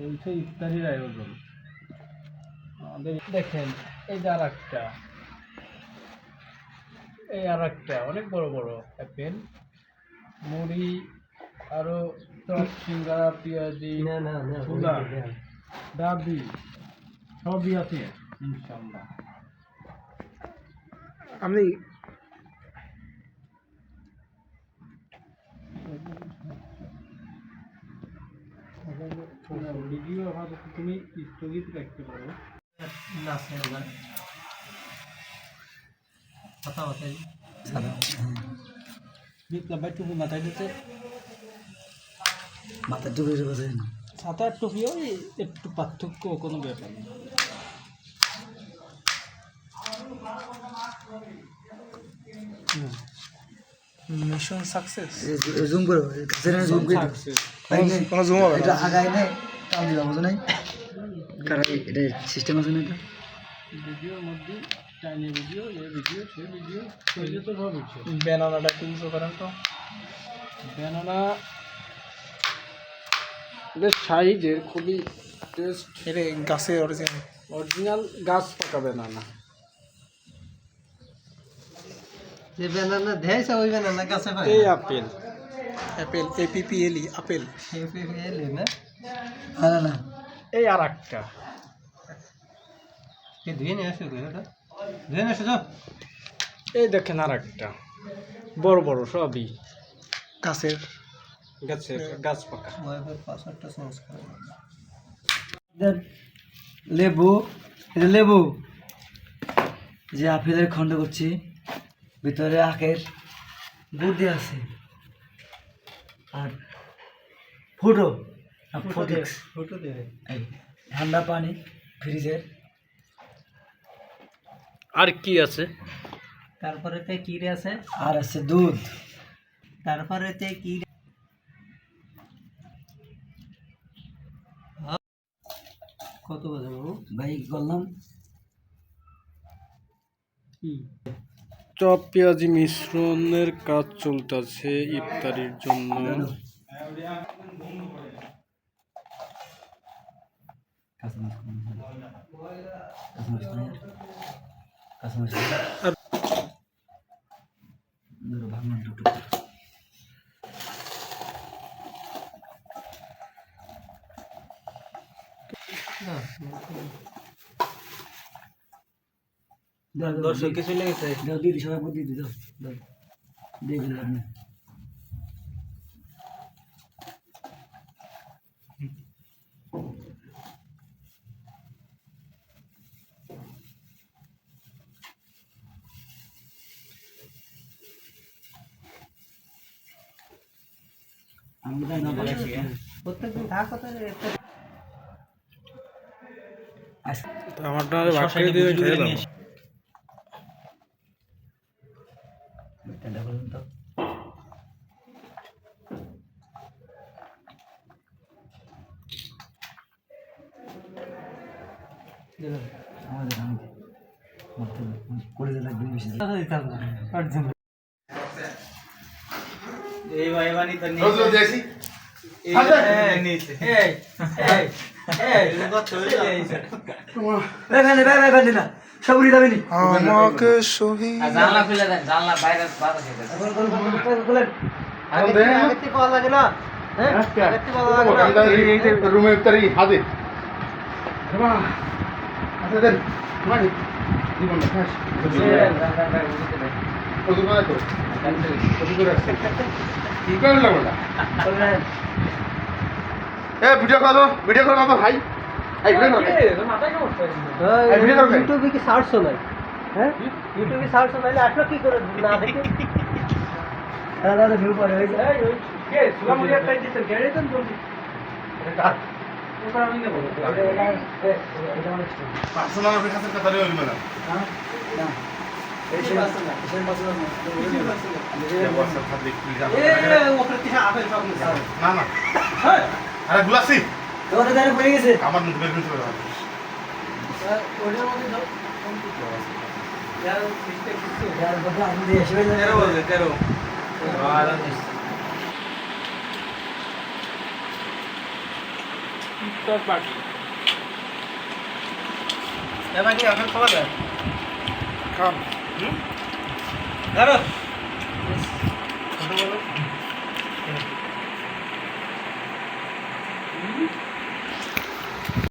চলছে ইফতারির আয়োজন। আমাদের দেখেন এই যে আর একটা অনেক বড় বড় অ্যাপেল, মুড়ি, আরো চপ, সিঙ্গারা, পেঁয়াজি, ছোলা, ডাবি সবই আছে ইনশাল্লাহ। আপনি ভিডিও আপাতত তুমি স্থগিত রাখতে পারো। মাথায় দিতে মাথার টুপি বাজায় না, সাঁতার টুপিও একটু পার্থক্য, কোনো ব্যাপার না। Mission success. জুম করো, জুম করে কোনো জুম হবে এটা আগাই নাই, টান দিবা বুঝো নাই, কারণ এটা সিস্টেম আছে না। এটা ভিডিওর মধ্যে টাইনি ভিডিও, এই ভিডিও, সেই ভিডিও, সেই তো সব হচ্ছে। ব্যানানাটা একটু ইউজ করেন তো। ব্যানানা বেশ সাইজের, খুবই টেস্ট। এটা গাছে অরিজিনাল গাছ পাকা ব্যানানা। যে ব্যানানা দেয়ছে ওই ব্যানানা গাছে পায় এই আপেল, অ্যাপেল, APPLE আপেল। এলি না না এই আর একটা, কি ধুয়ে নিয়ে আসো এটা ধুয়ে নিয়ে আসো যাও। এই দেখেন আর একটা বড় বড়, সবই গাছের গাছ পাকা। ওয়াইফাই পাসওয়ার্ডটা চেঞ্জ করে লেবু, এটা লেবু যে আপেলের খণ্ড করছি, ভিতরে আখের বুদ্ধি আছে, আর ফুটো ফটিক্স, ফটো দেবে। এই ঠান্ডা পানি ফ্রিজের। আর কি আছে? তারপরে তে কি রে আছে, আর আছে দুধ। তারপরে তে কি কত বাজে বাবু ভাই করলাম কি চপ পেঁয়াজি মিশ্রণের কাজ চলতেছে ইফতারির জন্য। দর্শক কিছু লেগেছে দিদি সবাই বুদ্ধি দিত দিয়ে দিল আপনি। আমি তাই না বলেছি প্রত্যেকদিন থাকো তো আমারটা বাকিয়ে দিয়ে খেয়ে দাও। এই ভাই বানি তো নিয়ে রোজ দেখি এই নিচে এই কত হয়ে যাইছে আমাকে শহীদ জানলা খুলে দেন, জানলা বাইরে বাতাস এসে আগে থেকে পাওয়া লাগে না, হ্যাঁ আগে থেকে পাওয়া লাগে না। রুমে ইফতারি হাজির আচ্ছা দেন মারি জীবন খাস কত করে তো কত করে আসছে কি করে লাগলো না এ ভিডিও করো না তো ভাই এই ভিডিও করো ইউটিউবে কি সার্চ শোনাই, হ্যাঁ ইউটিউবে সার্চ শোনাইলে আসলো কি করে না দেখে দাদা ভিউ পরে হয়েছে পার্সোনাল অফিসের কথা নিয়ে বলবেন না না না আরে গুলাসি তোমাদের দ্বারা পড়ে গেছে আমার মুখ বের করে আপনি দিয়ে এসে তোর পার্টি এবার কি এখন খাবার খাম ধরো